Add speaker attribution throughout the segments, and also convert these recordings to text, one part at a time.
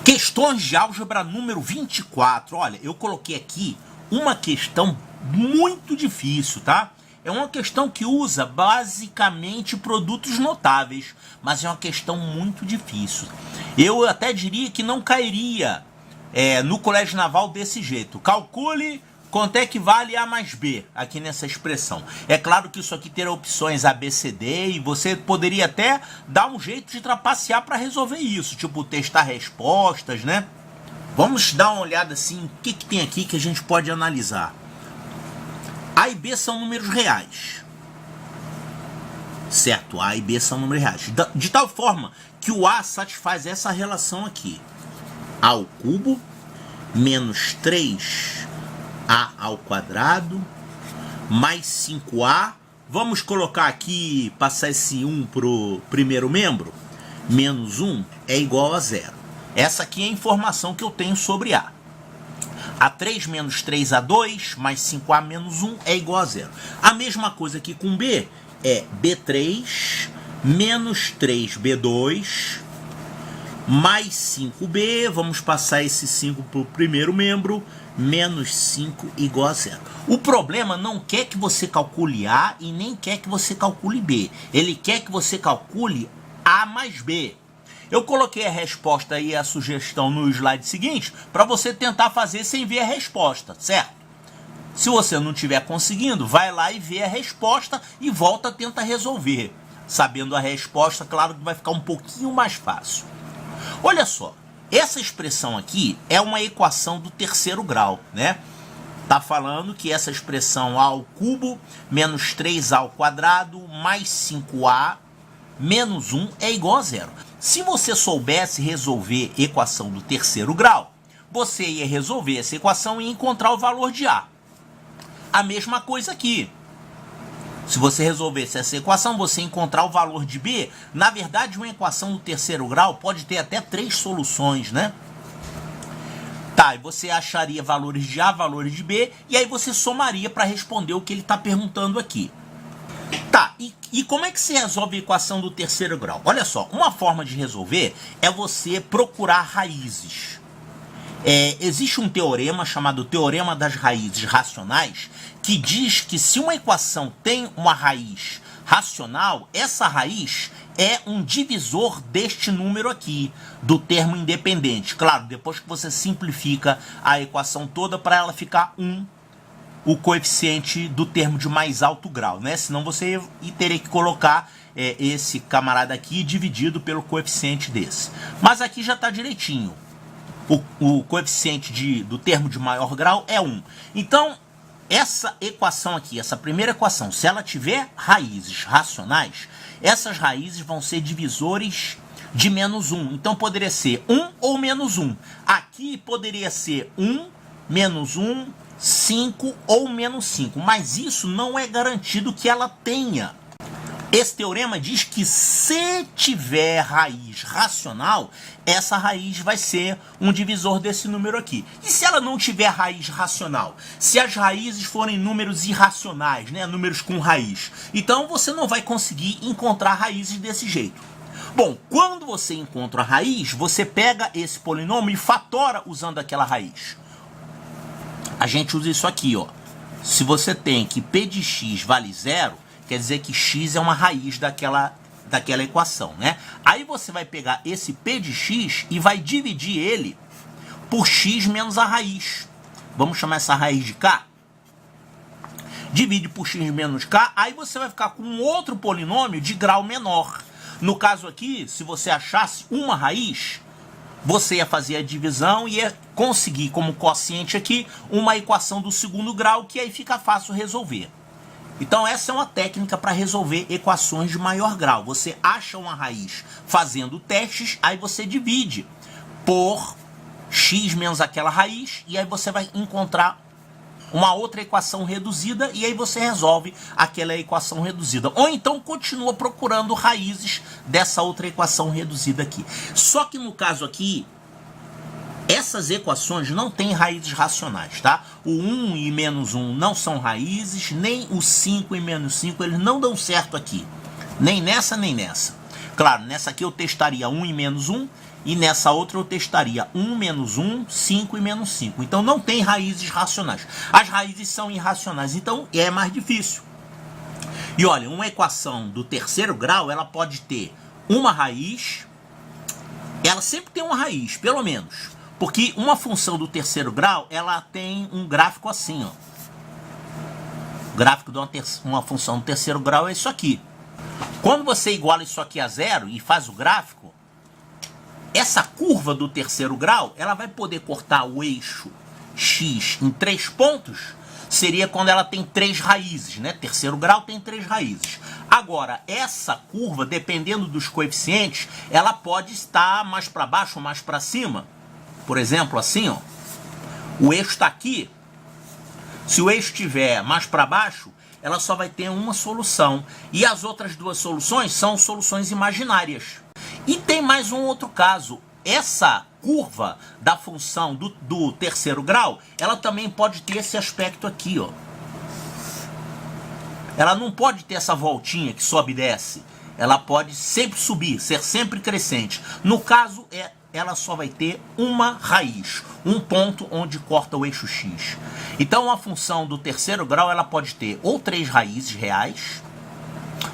Speaker 1: Questões de álgebra número 24. Olha, eu coloquei aqui uma questão muito difícil, tá? É uma questão que usa basicamente produtos notáveis, mas é uma questão muito difícil. Eu até diria que não cairia no colégio naval desse jeito. Calcule quanto é que vale A mais B aqui nessa expressão. É claro que isso aqui terá opções A, B, C, D e você poderia até dar um jeito de trapacear para resolver isso, tipo testar respostas, né? Vamos dar uma olhada assim, o que tem aqui que a gente pode analisar. A e B são números reais. Certo, A e B são números reais. De tal forma que o A satisfaz essa relação aqui. A ao cubo menos 3A ao quadrado mais 5A. Vamos colocar aqui, passar esse 1 para o primeiro membro. Menos 1 é igual a 0. Essa aqui é a informação que eu tenho sobre A. A3 menos 3A2 mais 5A menos 1 é igual a 0. A mesma coisa aqui com B é B3 menos 3B2 mais 5B. Vamos passar esse 5 para o primeiro membro. Menos 5 igual a 0. O problema não quer que você calcule A e nem quer que você calcule B. Ele quer que você calcule A mais B. Eu coloquei a resposta e a sugestão no slide seguinte para você tentar fazer sem ver a resposta, certo? Se você não estiver conseguindo, vai lá e vê a resposta e volta a tentar resolver. Sabendo a resposta, claro que vai ficar um pouquinho mais fácil. Olha só, essa expressão aqui é uma equação do terceiro grau, né? Tá falando que essa expressão A ao cubo menos 3A ao quadrado mais 5A menos 1 é igual a 0. Se você soubesse resolver equação do terceiro grau, você ia resolver essa equação e encontrar o valor de A. A mesma coisa aqui. Se você resolvesse essa equação, você encontrar o valor de B. Na verdade, uma equação do terceiro grau pode ter até 3 soluções, né? Tá, e você acharia valores de A, valores de B, e aí você somaria para responder o que ele está perguntando aqui. Tá, e como é que se resolve a equação do terceiro grau? Olha só, uma forma de resolver é você procurar raízes. Existe um teorema chamado Teorema das Raízes Racionais, que diz que se uma equação tem uma raiz racional, essa raiz é um divisor deste número aqui, do termo independente. Claro, depois que você simplifica a equação toda para ela ficar 1, o coeficiente do termo de mais alto grau, né? Senão você teria que colocar esse camarada aqui dividido pelo coeficiente desse. Mas aqui já está direitinho. O coeficiente do termo de maior grau é 1. Então, essa equação aqui, essa primeira equação, se ela tiver raízes racionais, essas raízes vão ser divisores de menos 1. Então, poderia ser 1 ou menos 1. Aqui poderia ser 1, menos 1, 5 ou menos 5. Mas isso não é garantido que ela tenha. Esse teorema diz que se tiver raiz racional, essa raiz vai ser um divisor desse número aqui. E se ela não tiver raiz racional? Se as raízes forem números irracionais, né? Números com raiz. Então você não vai conseguir encontrar raízes desse jeito. Bom, quando você encontra a raiz, você pega esse polinômio e fatora usando aquela raiz. A gente usa isso aqui, ó. Se você tem que P de x vale 0, quer dizer que x é uma raiz daquela equação, né? Aí você vai pegar esse P de x e vai dividir ele por x menos a raiz. Vamos chamar essa raiz de k? Divide por x menos k, aí você vai ficar com um outro polinômio de grau menor. No caso aqui, se você achasse uma raiz, você ia fazer a divisão e ia conseguir como quociente aqui uma equação do segundo grau, que aí fica fácil resolver. Então essa é uma técnica para resolver equações de maior grau. Você acha uma raiz fazendo testes, aí você divide por x menos aquela raiz, e aí você vai encontrar uma outra equação reduzida, e aí você resolve aquela equação reduzida. Ou então continua procurando raízes dessa outra equação reduzida aqui. Só que no caso aqui, essas equações não têm raízes racionais, tá? O 1 e menos 1 não são raízes, nem o 5 e menos 5, eles não dão certo aqui. Nem nessa, nem nessa. Claro, nessa aqui eu testaria 1 e menos 1, e nessa outra eu testaria 1 menos 1, 5 e menos 5. Então não tem raízes racionais. As raízes são irracionais, então é mais difícil. E olha, uma equação do terceiro grau, ela pode ter uma raiz, ela sempre tem uma raiz, pelo menos. Porque uma função do terceiro grau, ela tem um gráfico assim, ó. O gráfico de uma função do terceiro grau é isso aqui. Quando você iguala isso aqui a zero e faz o gráfico, essa curva do terceiro grau, ela vai poder cortar o eixo x em 3 pontos, seria quando ela tem 3 raízes, né? Terceiro grau tem 3 raízes. Agora, essa curva, dependendo dos coeficientes, ela pode estar mais para baixo ou mais para cima. Por exemplo, assim, ó, o eixo está aqui. Se o eixo estiver mais para baixo, ela só vai ter uma solução. E as outras duas soluções são soluções imaginárias. E tem mais um outro caso. Essa curva da função do terceiro grau, ela também pode ter esse aspecto aqui, ó. Ela não pode ter essa voltinha que sobe e desce. Ela pode sempre subir, ser sempre crescente. No caso, ela só vai ter uma raiz, um ponto onde corta o eixo x. Então, a função do terceiro grau, ela pode ter ou 3 raízes reais,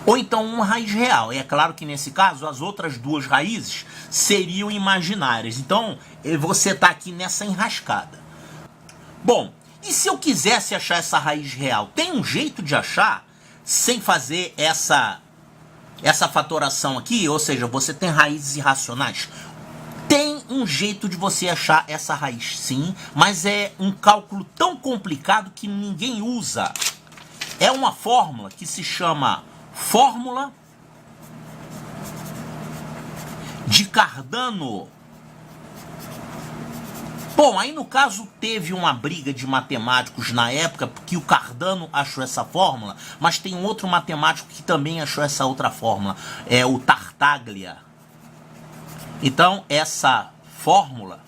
Speaker 1: ou então uma raiz real. E é claro que nesse caso, as outras 2 raízes seriam imaginárias. Então, você está aqui nessa enrascada. Bom, e se eu quisesse achar essa raiz real? Tem um jeito de achar sem fazer essa fatoração aqui? Ou seja, você tem raízes irracionais? Tem um jeito de você achar essa raiz, sim, mas é um cálculo tão complicado que ninguém usa. É uma fórmula que se chama fórmula de Cardano. Bom, aí no caso teve uma briga de matemáticos na época, porque o Cardano achou essa fórmula, mas tem um outro matemático que também achou essa outra fórmula, é o Tartaglia. Então, essa fórmula,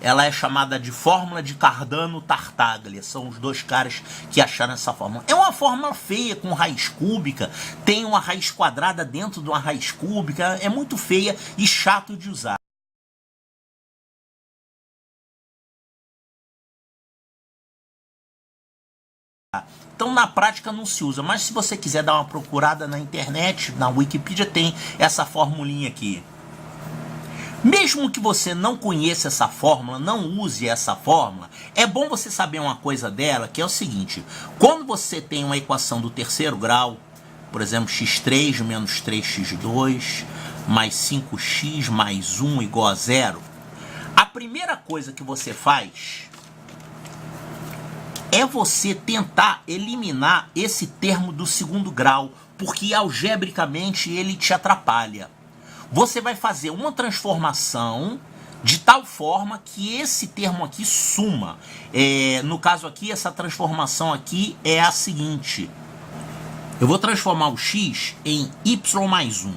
Speaker 1: ela é chamada de fórmula de Cardano-Tartaglia. São os 2 caras que acharam essa fórmula. É uma fórmula feia, com raiz cúbica. Tem uma raiz quadrada dentro de uma raiz cúbica. É muito feia e chato de usar. Então, na prática, não se usa. Mas se você quiser dar uma procurada na internet, na Wikipedia, tem essa formulinha aqui. Mesmo que você não conheça essa fórmula, não use essa fórmula, é bom você saber uma coisa dela, que é o seguinte: quando você tem uma equação do terceiro grau, por exemplo, x3 menos 3x2 mais 5x mais 1 igual a 0, a primeira coisa que você faz é você tentar eliminar esse termo do segundo grau, porque algebricamente ele te atrapalha. Você vai fazer uma transformação de tal forma que esse termo aqui suma. No caso aqui, essa transformação aqui é a seguinte. Eu vou transformar o x em y mais 1.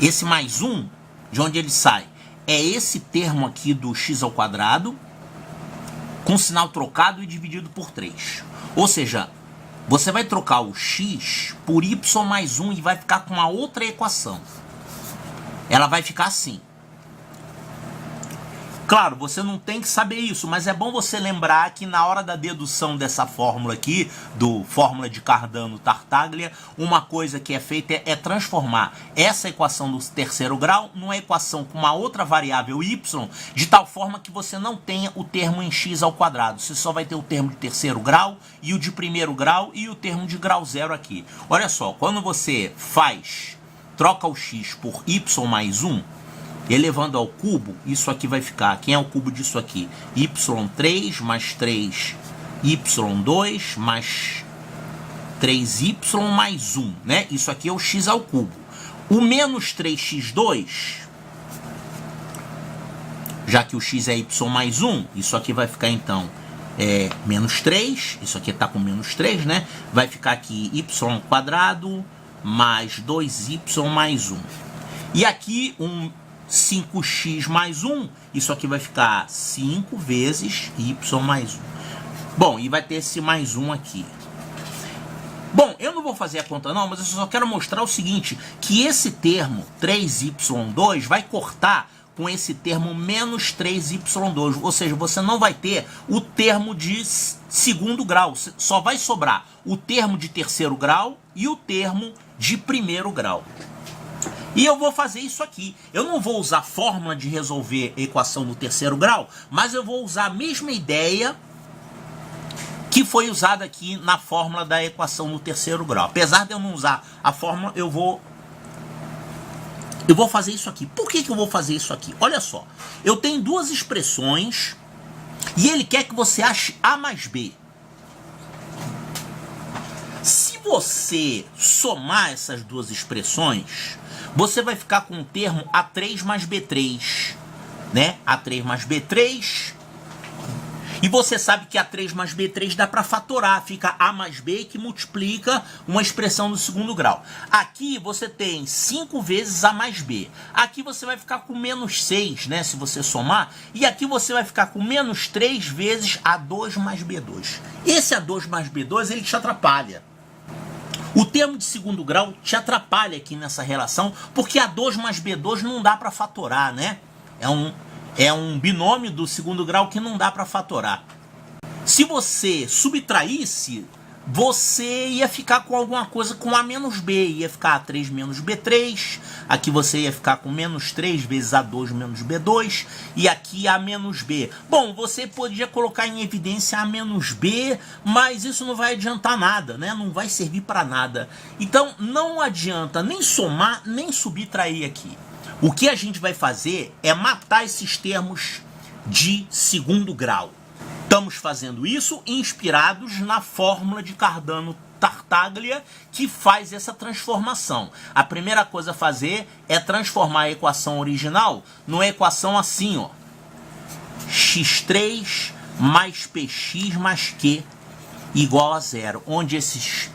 Speaker 1: Esse mais 1, de onde ele sai? É esse termo aqui do x ao quadrado, com sinal trocado e dividido por 3. Ou seja, você vai trocar o x por y mais 1 e vai ficar com uma outra equação. Ela vai ficar assim. Claro, você não tem que saber isso, mas é bom você lembrar que na hora da dedução dessa fórmula aqui, do fórmula de Cardano-Tartaglia, uma coisa que é feita é transformar essa equação do terceiro grau numa equação com uma outra variável y, de tal forma que você não tenha o termo em x ao quadrado. Você só vai ter o termo de terceiro grau e o de primeiro grau e o termo de grau zero aqui. Olha só, quando você troca o x por y mais 1, elevando ao cubo, isso aqui vai ficar, quem é o cubo disso aqui? y3 mais 3, y2 mais 3y mais 1, né? Isso aqui é o x ao cubo. O menos 3x2, já que o x é y mais 1, isso aqui vai ficar então menos 3, isso aqui está com menos 3, né? Vai ficar aqui y quadrado mais 2y mais 1. E aqui 5x mais 1, isso aqui vai ficar 5 vezes y mais 1. Bom, e vai ter esse mais 1 aqui. Bom, eu não vou vou fazer a conta não, mas eu só quero mostrar o seguinte, que esse termo 3y2 vai cortar com esse termo menos 3y2, ou seja, você não vai ter o termo de segundo grau, só vai sobrar o termo de terceiro grau e o termo de primeiro grau. E eu vou fazer isso aqui. Eu não vou usar a fórmula de resolver a equação do terceiro grau, mas eu vou usar a mesma ideia que foi usada aqui na fórmula da equação do terceiro grau. Apesar de eu não usar a fórmula, eu vou fazer isso aqui. Por que eu vou fazer isso aqui? Olha só, eu tenho duas expressões e ele quer que você ache A mais B. Se você somar essas duas expressões, você vai ficar com o termo A3 mais B3, né? A3 mais B3. E você sabe que A3 mais B3 dá para fatorar, fica A mais B que multiplica uma expressão do segundo grau. Aqui você tem 5 vezes A mais B. Aqui você vai ficar com menos 6, né, se você somar. E aqui você vai ficar com menos 3 vezes A2 mais B2. Esse A2 mais B2, ele te atrapalha. O termo de segundo grau te atrapalha aqui nessa relação, porque A2 mais B2 não dá para fatorar, né? É um binômio do segundo grau que não dá para fatorar. Se você subtraísse, você ia ficar com alguma coisa com A menos B. Ia ficar A3 menos B3. Aqui você ia ficar com menos 3 vezes A2 menos B2. E aqui A menos B. Bom, você podia colocar em evidência A menos B, mas isso não vai adiantar nada, né? Não vai servir para nada. Então não adianta nem somar, nem subtrair aqui. O que a gente vai fazer é matar esses termos de segundo grau. Estamos fazendo isso inspirados na fórmula de Cardano-Tartaglia que faz essa transformação. A primeira coisa a fazer é transformar a equação original numa equação assim, ó. x3 mais px mais q igual a zero, onde esses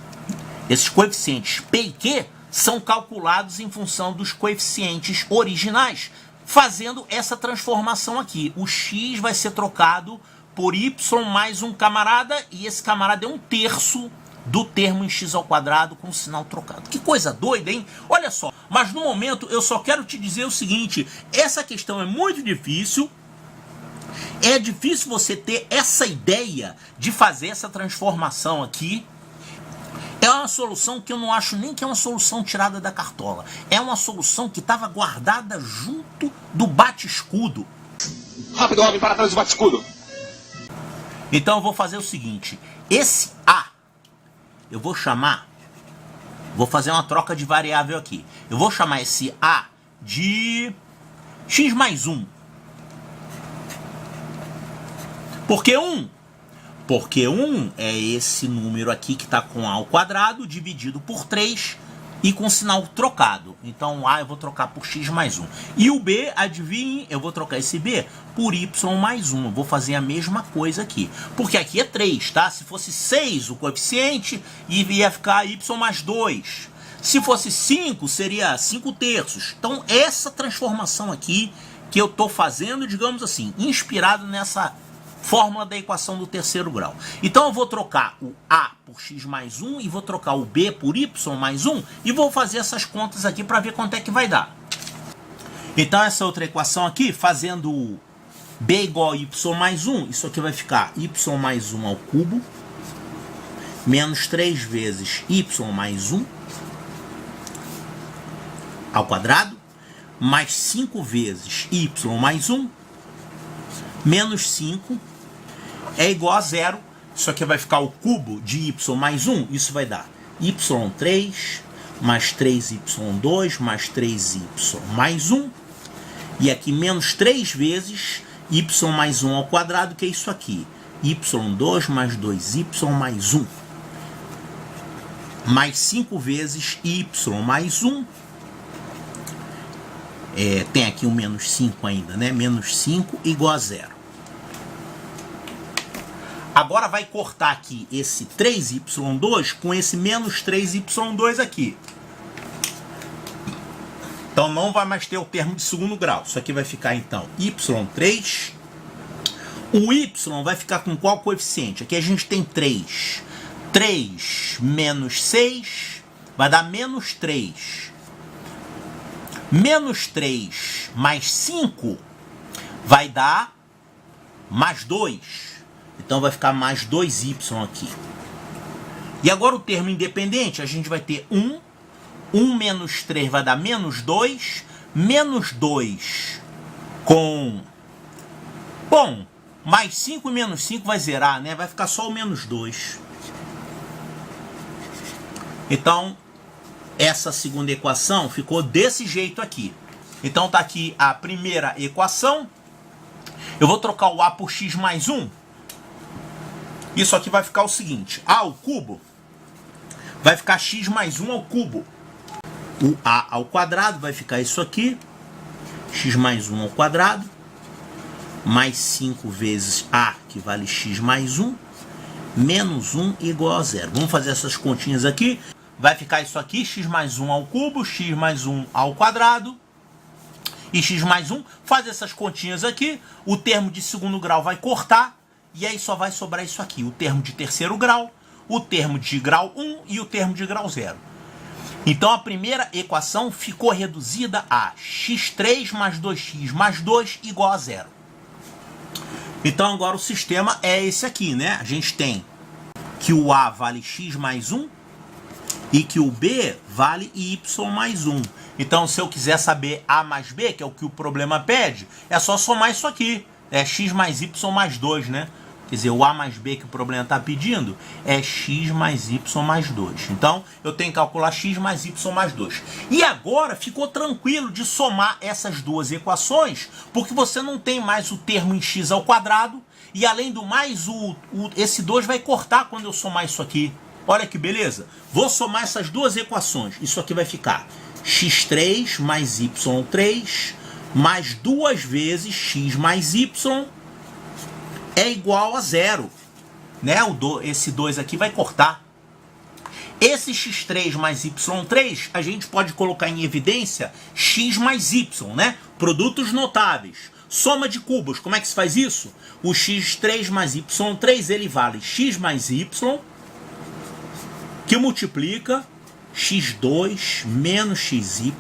Speaker 1: coeficientes p e q são calculados em função dos coeficientes originais, fazendo essa transformação aqui. O x vai ser trocado por y mais um camarada, e esse camarada é 1/3 do termo em x ao quadrado com o sinal trocado. Que coisa doida, hein? Olha só, mas no momento eu só quero te dizer o seguinte, essa questão é muito difícil, é difícil você ter essa ideia de fazer essa transformação aqui. É uma solução que eu não acho nem que é uma solução tirada da cartola. É uma solução que estava guardada junto do bate-escudo.
Speaker 2: Rápido, homem, para trás do bate-escudo.
Speaker 1: Então eu vou fazer o seguinte. Esse A, eu vou chamar... Vou fazer uma troca de variável aqui. Eu vou chamar esse A de x mais 1. Por que 1? Porque 1 é esse número aqui que está com A ao quadrado dividido por 3 e com sinal trocado. Então o A eu vou trocar por x mais 1. E o B, adivinhe, eu vou trocar esse B por y mais 1. Eu vou fazer a mesma coisa aqui. Porque aqui é 3, tá? Se fosse 6 o coeficiente, ia ficar y mais 2. Se fosse 5, seria 5/3. Então essa transformação aqui que eu estou fazendo, digamos assim, inspirado nessa fórmula da equação do terceiro grau. Então eu vou trocar o A por x mais 1 e vou trocar o B por y mais 1 e vou fazer essas contas aqui para ver quanto é que vai dar. Então essa outra equação aqui, fazendo B igual a y mais 1, isso aqui vai ficar y mais 1 ao cubo, menos 3 vezes y mais 1 ao quadrado, mais 5 vezes y mais 1, menos 5, é igual a zero. Isso aqui vai ficar o cubo de y mais 1. Isso vai dar y3 mais 3y2 mais 3y mais 1. E aqui menos 3 vezes y mais 1 ao quadrado, que é isso aqui. y2 mais 2y mais 1. Mais 5 vezes y mais 1. Tem aqui um menos 5 ainda, né? Menos 5 igual a zero. Agora vai cortar aqui esse 3y2 com esse menos 3y2 aqui. Então não vai mais ter o termo de segundo grau. Isso aqui vai ficar então y3. O y vai ficar com qual coeficiente? Aqui a gente tem 3. 3 menos 6 vai dar menos 3. Menos 3 mais 5 vai dar mais 2. Então vai ficar mais 2y aqui. E agora o termo independente, a gente vai ter 1. 1 menos 3 vai dar menos 2. Menos 2 com... Bom, mais 5 e menos 5 vai zerar, né? Vai ficar só o menos 2. Então, essa segunda equação ficou desse jeito aqui. Então tá aqui a primeira equação. Eu vou trocar o a por x mais 1. Isso aqui vai ficar o seguinte. A ao cubo vai ficar x mais 1 ao cubo. O a ao quadrado vai ficar isso aqui. X mais 1 ao quadrado. Mais 5 vezes a, que vale x mais 1. Menos 1 igual a 0. Vamos fazer essas continhas aqui. Vai ficar isso aqui, x mais 1 ao cubo, x mais 1 ao quadrado. E x mais 1, faz essas continhas aqui. O termo de segundo grau vai cortar. E aí só vai sobrar isso aqui. O termo de terceiro grau, o termo de grau 1 e o termo de grau 0. Então a primeira equação ficou reduzida a x3 mais 2x mais 2 igual a 0. Então agora o sistema é esse aqui, né? A gente tem que o a vale x mais 1 e que o b vale y mais 1. Então se eu quiser saber a mais b, que é o que o problema pede, é só somar isso aqui. É x mais y mais 2, né? Quer dizer, o a mais b que o problema está pedindo é x mais y mais 2. Então, eu tenho que calcular x mais y mais 2. E agora ficou tranquilo de somar essas duas equações, porque você não tem mais o termo em x ao quadrado, e além do mais, esse 2 vai cortar quando eu somar isso aqui. Olha que beleza. Vou somar essas duas equações. Isso aqui vai ficar x3 mais y3 mais 2 vezes x mais y é igual a 0, né? Esse 2 aqui vai cortar. Esse x3 mais y3, a gente pode colocar em evidência x mais y, né? Produtos notáveis. Soma de cubos, como é que se faz isso? O x3 mais y3, ele vale x mais y, que multiplica x2 menos xy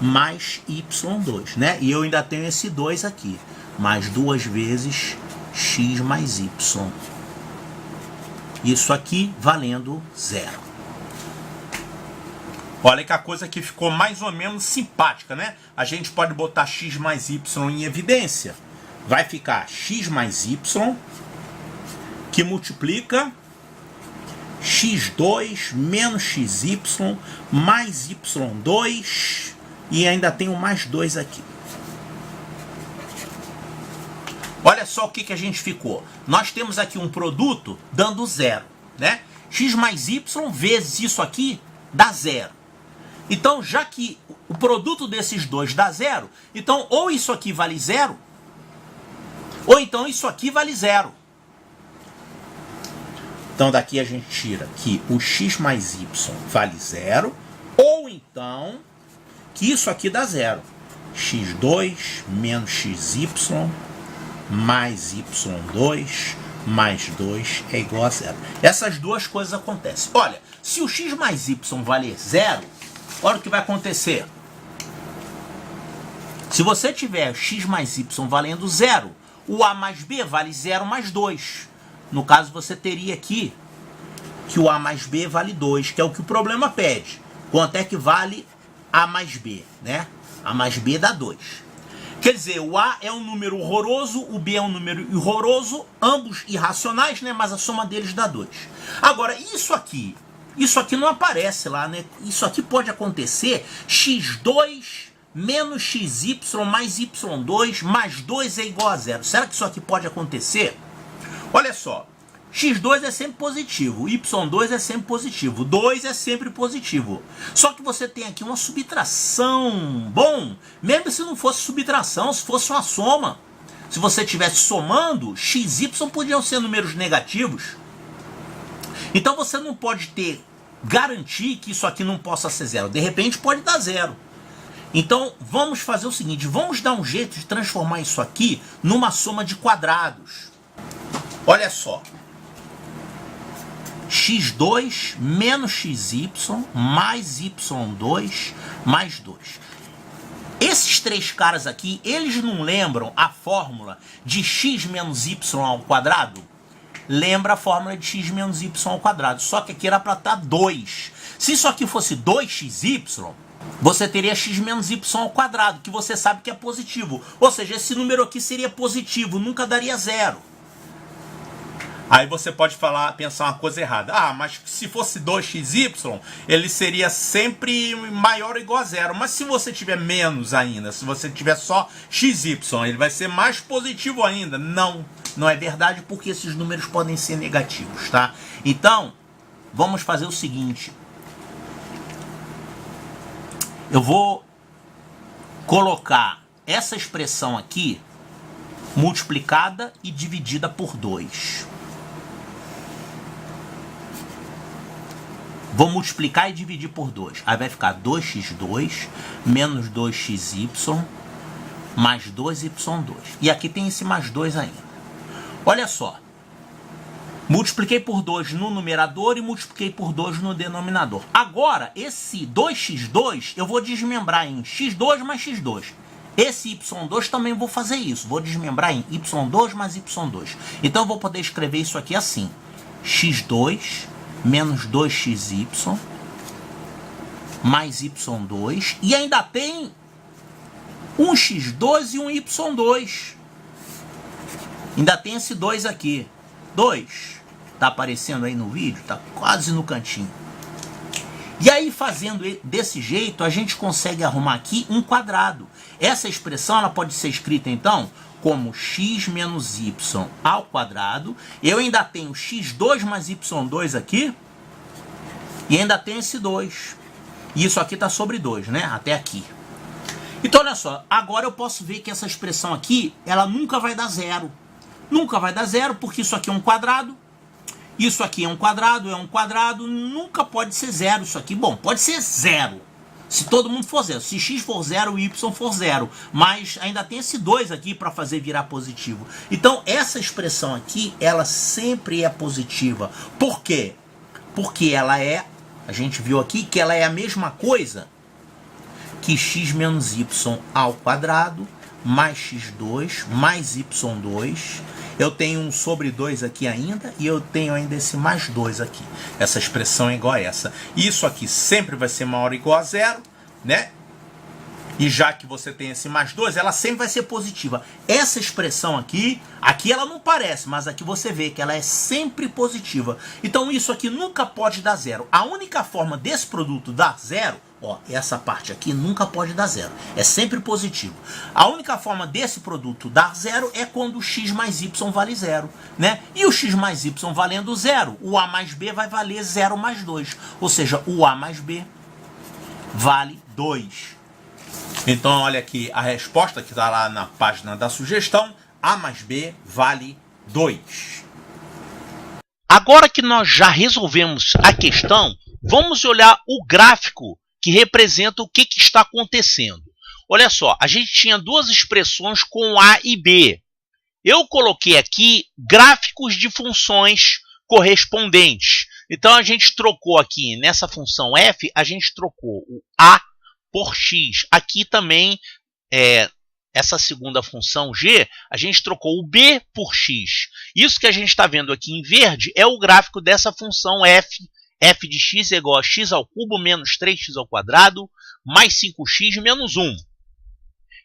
Speaker 1: mais y2, né? E eu ainda tenho esse 2 aqui, mais 2 vezes x mais y. Isso aqui valendo 0. Olha que a coisa aqui ficou mais ou menos simpática, né? A gente pode botar x mais y em evidência. Vai ficar x mais y, que multiplica x2 menos xy mais y2, e ainda tem o mais 2 aqui. Olha só o que a gente ficou. Nós temos aqui um produto dando 0, né? X mais y vezes isso aqui dá 0. Então, já que o produto desses dois dá 0, então ou isso aqui vale 0, ou então isso aqui vale 0. Então daqui a gente tira que o x mais y vale 0, ou então que isso aqui dá 0. x2 menos xy mais y2 mais 2 é igual a 0. Essas duas coisas acontecem. Olha, se o x mais y valer 0, olha o que vai acontecer. Se você tiver x mais y valendo 0, o a mais b vale 0 mais 2. No caso, você teria aqui que o a mais b vale 2, que é o que o problema pede. Quanto é que vale a mais b, né? A mais b dá 2. Quer dizer, o a é um número horroroso, o b é um número horroroso, ambos irracionais, né? Mas a soma deles dá 2. Agora, isso aqui não aparece lá, né? Isso aqui pode acontecer x2 menos xy mais y2 mais 2 é igual a 0. Será que isso aqui pode acontecer? Olha só, x2 é sempre positivo, y2 é sempre positivo, 2 é sempre positivo. Só que você tem aqui uma subtração. Bom, mesmo se não fosse subtração, se fosse uma soma, se você estivesse somando, x e y podiam ser números negativos. Então você não pode garantir que isso aqui não possa ser 0. De repente pode dar 0. Então vamos fazer o seguinte, vamos dar um jeito de transformar isso aqui numa soma de quadrados. Olha só, x2 menos xy mais y2 mais 2. Esses três caras aqui, eles não lembram a fórmula de x menos y ao quadrado? Lembra a fórmula de x menos y ao quadrado, só que aqui era para estar 2. Se isso aqui fosse 2xy, você teria x menos y ao quadrado, que você sabe que é positivo. Ou seja, esse número aqui seria positivo, nunca daria 0. Aí você pode pensar uma coisa errada. Ah, mas se fosse 2xy, ele seria sempre maior ou igual a 0. Mas se você tiver menos ainda, se você tiver só xy, ele vai ser mais positivo ainda. Não, não é verdade, porque esses números podem ser negativos, tá? Então, vamos fazer o seguinte. Eu vou colocar essa expressão aqui multiplicada e dividida por 2. Vou multiplicar e dividir por 2. Aí vai ficar 2x2 menos 2xy mais 2y2. E aqui tem esse mais 2 ainda. Olha só. Multipliquei por 2 no numerador e multipliquei por 2 no denominador. Agora, esse 2x2 eu vou desmembrar em x2 mais x2. Esse y2 também vou fazer isso. Vou desmembrar em y2 mais y2. Então eu vou poder escrever isso aqui assim. x2 menos 2xy mais y2. E ainda tem um x2 e um y2. Ainda tem esse 2 aqui. 2. Tá aparecendo aí no vídeo? Tá quase no cantinho. E aí, fazendo desse jeito, a gente consegue arrumar aqui um quadrado. Essa expressão ela pode ser escrita, então, como x menos y ao quadrado. Eu ainda tenho x2 mais y2 aqui. E ainda tenho esse 2. E isso aqui está sobre 2, né? Até aqui. Então, olha só. Agora eu posso ver que essa expressão aqui, ela nunca vai dar 0. Nunca vai dar 0, porque isso aqui é um quadrado. Isso aqui é um quadrado. Nunca pode ser 0 isso aqui. Bom, pode ser 0. Se todo mundo for 0. Se x for 0, y for 0. Mas ainda tem esse 2 aqui para fazer virar positivo. Então, essa expressão aqui, ela sempre é positiva. Por quê? Porque ela é, a gente viu aqui, que ela é a mesma coisa que x menos y ao quadrado mais x2 mais y2. Eu tenho um sobre 2 aqui ainda e eu tenho ainda esse mais 2 aqui. Essa expressão é igual a essa. Isso aqui sempre vai ser maior ou igual a 0, né? E já que você tem esse mais 2, ela sempre vai ser positiva. Essa expressão aqui ela não parece, mas aqui você vê que ela é sempre positiva. Então isso aqui nunca pode dar 0. A única forma desse produto dar 0, ó, essa parte aqui nunca pode dar 0. É sempre positivo. A única forma desse produto dar 0 é quando o x mais y vale 0, né? E o x mais y valendo 0, o a mais b vai valer 0 mais 2. Ou seja, o a mais b vale 2. Então, olha aqui a resposta que está lá na página da sugestão. A mais B vale 2.
Speaker 3: Agora que nós já resolvemos a questão, vamos olhar o gráfico que representa o que está acontecendo. Olha só, a gente tinha duas expressões com A e B. Eu coloquei aqui gráficos de funções correspondentes. Então, a gente trocou aqui, nessa função f, a gente trocou o A por x. Aqui também, essa segunda função g, a gente trocou o b por x. Isso que a gente está vendo aqui em verde é o gráfico dessa função f. F de x é igual a x ao cubo menos 3x ao quadrado mais 5x menos 1.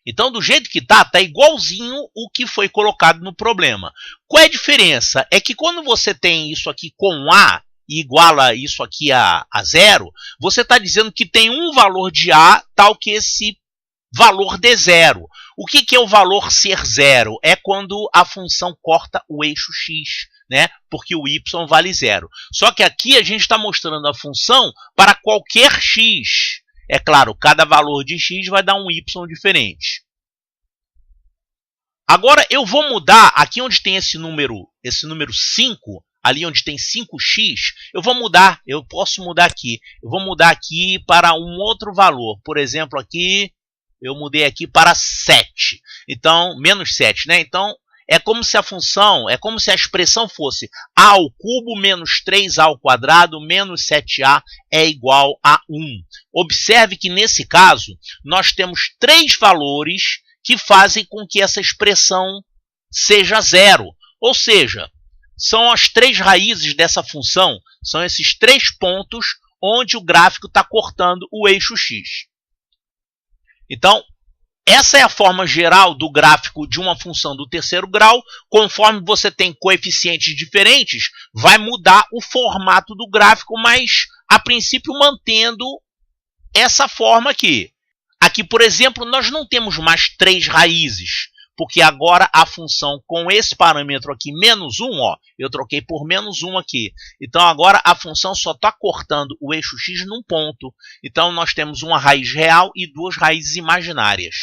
Speaker 3: Então, do jeito que está igualzinho o que foi colocado no problema. Qual é a diferença? É que quando você tem isso aqui com A, e iguala isso aqui a 0, você está dizendo que tem um valor de A tal que esse valor dê 0. O que é o valor ser 0? É quando a função corta o eixo x, né? Porque o y vale 0. Só que aqui a gente está mostrando a função para qualquer x. É claro, cada valor de x vai dar um y diferente. Agora eu vou mudar, aqui onde tem esse número 5, ali onde tem 5x, eu posso mudar aqui. Eu vou mudar aqui para um outro valor. Por exemplo, aqui, eu mudei aqui para 7. Então, menos 7, né? Então, é como se a expressão fosse a ao cubo menos 3a ao quadrado menos 7a é igual a 1. Observe que nesse caso nós temos três valores que fazem com que essa expressão seja zero. Ou seja, são as três raízes dessa função, são esses três pontos onde o gráfico está cortando o eixo x. Então, essa é a forma geral do gráfico de uma função do terceiro grau. Conforme você tem coeficientes diferentes, vai mudar o formato do gráfico, mas a princípio mantendo essa forma aqui. Aqui, por exemplo, nós não temos mais três raízes, porque agora a função com esse parâmetro aqui, menos 1, ó, eu troquei por menos 1 aqui. Então agora a função só está cortando o eixo x num ponto. Então nós temos uma raiz real e duas raízes imaginárias.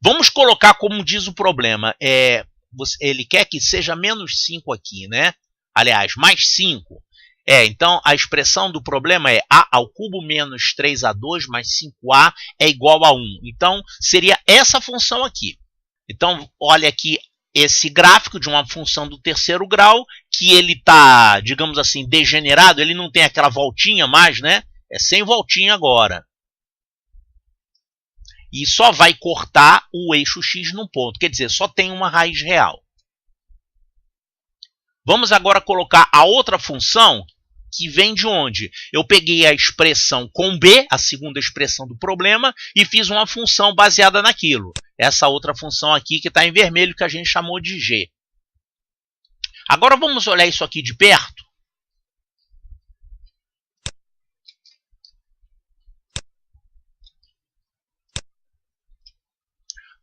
Speaker 3: Vamos colocar como diz o problema. Ele quer que seja menos 5 aqui, né? Aliás, mais 5. Então a expressão do problema é a ao cubo menos 3a2 mais 5a é igual a 1. Então seria essa função aqui. Então, olha aqui esse gráfico de uma função do terceiro grau, que ele está, digamos assim, degenerado, ele não tem aquela voltinha mais, né? É sem voltinha agora. E só vai cortar o eixo x num ponto, quer dizer, só tem uma raiz real. Vamos agora colocar a outra função, que vem de onde? Eu peguei a expressão com b, a segunda expressão do problema, e fiz uma função baseada naquilo. Essa outra função aqui que está em vermelho, que a gente chamou de g. Agora vamos olhar isso aqui de perto.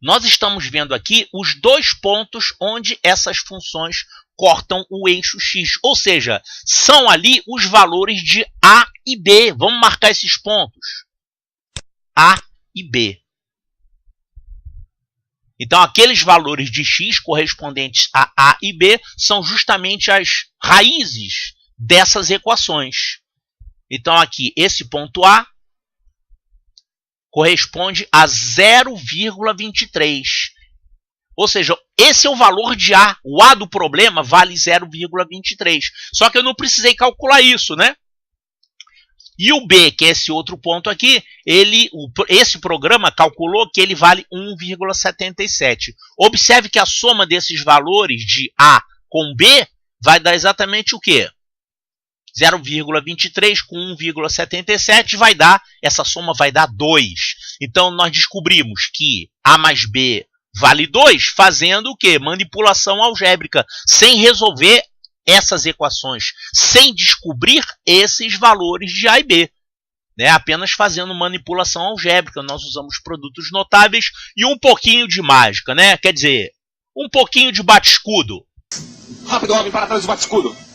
Speaker 3: Nós estamos vendo aqui os dois pontos onde essas funções cortam o eixo x, ou seja, são ali os valores de a e b. Vamos marcar esses pontos, a e b. Então, aqueles valores de x correspondentes a e b são justamente as raízes dessas equações. Então, aqui, esse ponto A corresponde a 0,23. Ou seja, esse é o valor de A. O A do problema vale 0,23. Só que eu não precisei calcular isso, né? E o B, que é esse outro ponto aqui, esse programa calculou que ele vale 1,77. Observe que a soma desses valores de A com B vai dar exatamente o quê? 0,23 com 1,77 vai dar, essa soma vai dar 2. Então, nós descobrimos que A mais B vale 2, fazendo o quê? Manipulação algébrica, sem resolver essas equações, sem descobrir esses valores de A e B. Apenas fazendo manipulação algébrica. Nós usamos produtos notáveis e um pouquinho de mágica, né? Quer dizer, um pouquinho de bate-escudo.
Speaker 2: Rápido, homem, para trás do bate-escudo.